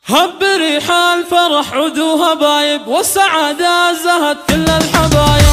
هب ريح الفرح عدوها بايب، والسعادة زهت كل الحبايب.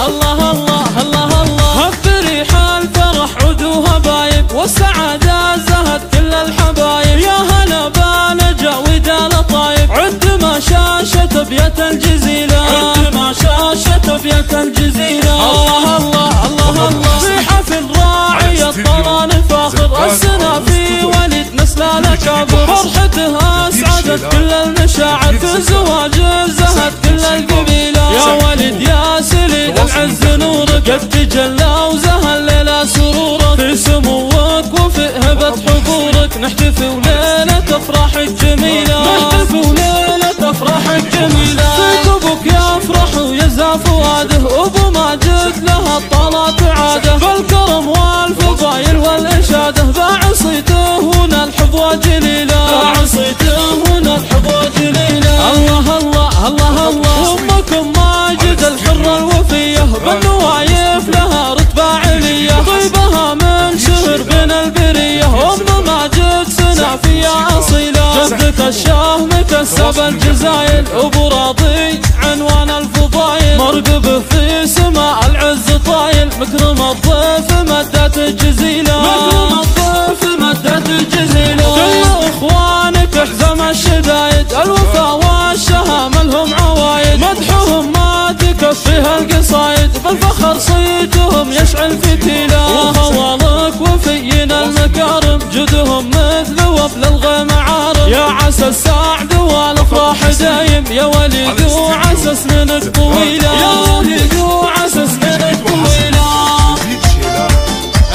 الله الله الله الله، هب ريح الفرح عدوها بايب، والسعادة زهت كل الحبايب. يا هلا بنجا ودال طايب، عد ما شاشة بيت الجزيلة، عد ما شاشة بيت الجزيلة. الله الله الله الله، في حفل راعي الطلال فاخر، السنة في ولد نسل الأكابر، فرحتها اسعدت كل المشاعر، في زواج زهت كل القبيلة. يا ولد يا سليل العز نورك، قد تجلى وزهى الليلة سرورك، في سموك وفي هبة حضورك، نحتفي وليلة افراحك جميلة، نحتفي وليلة افراحك جميلة. فيك ابوك يفرح ويزهى فؤاده، ابو ماجد له الطلات عاده، بالكرم والفضايل والاشاده، بعصيته هنا الحظوة جليلة، بعصيته هنا الحظوة جليلة. الله الله الله الله، امكم ماجد الحرة الوفية، بالنوايف لها رتبة علية، طيبها من شهر بين البرية، ام ماجد سنافية اصيلة، جدك الشاه مكسب الجزايل، ابو راضي عنوان الفضايل، مرقب في سماء العز طايل، مكرم الضيف مدت الجزيلة، مكرم الضيف مدت الجزيلة. كل اخوانك احزم الشدايد، الوفا والشهام لهم عوايد، مدحهم ما تكفيها القصايد، بالفخر صيتهم يشعل فتيلة، وخوالك وفينا المكارم، جودهم مثل وفل الغيم عارم. يا عسى السعد والافراح دايم، يا وليد وعسى سنينك طويلة، يا وليد وعسى سنينك طويلة.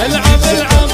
العب العب.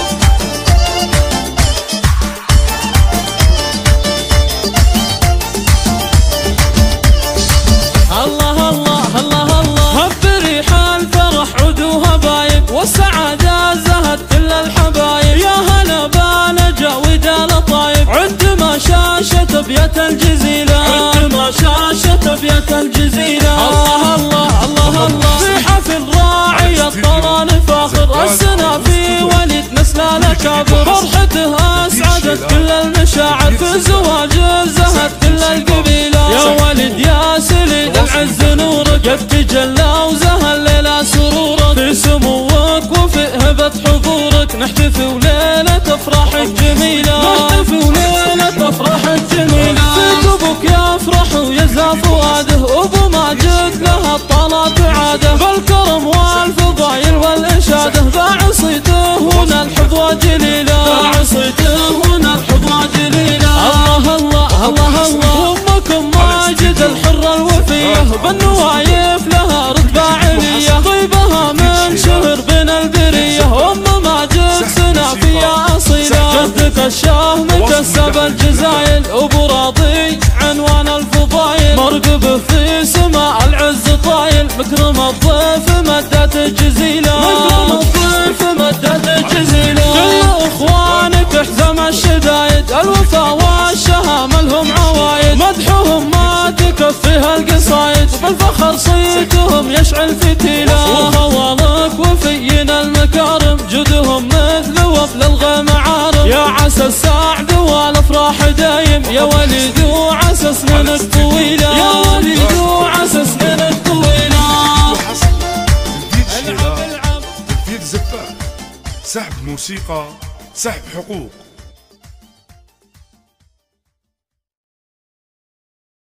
الله الله الله الله، هب ريح الفرح عدوها بايب، والسعادة زهت كل الحبايب. يا هلا بنجا ودال طايب، عد ما شاشة بيت الجزيلة، عد ما شاشة بيت الجزيلة. الله الله الله الله، في حفل راعي الطلال فاخر، السنة في ولد نسل الأكابر، فرحتها اسعدت كل المشاعر، في زواج زهت كل القبيلة. يا ولد يا سليل العز نورك، قد تجلى وزهى الليلة سرورك، في سموك وفي هبة حضورك، نحتفي وليلة افراحك جميلة، نحتفي وليلة افراحك جميلة. فيك ابوك يفرح ويزهى فؤاده، ابو ماجد له الطلات عاده، بالكرم والفضايل والاشاده، بعصيته هنا الحظوة جليلة، بعصيته هنا الحظوة جليلة. الله الله الله الله، امكم ماجد الحرة الوفية، بالنوايف لها رتبة علية، طيبها من شهر بين البرية، ام ماجد سنافية اصيلة، جدك الشاه مكسب الجزايل، ابو راضي عنوان الفضايل، مرقب في سماء العز طايل، مكرم الضيف مدت الجزيلة، مكرم الضيف مدت الجزيلة. كل اخوانك احزم الشدايد، الوفا والشهام لهم عوايد، مدحهم ما تكفيها القصايد، بالفخر صيتهم يشعل فتيلة، وخوالك وفينا المكارم، جودهم مثل وفل الغيم عارم. يا عسى السعد والافراح دايم، يا وليد وعسى سنينك طويلة، يا وليد وعسى سنينك طويلة. العب العب. تنفيذ زفاف، سحب موسيقى، سحب حقوق.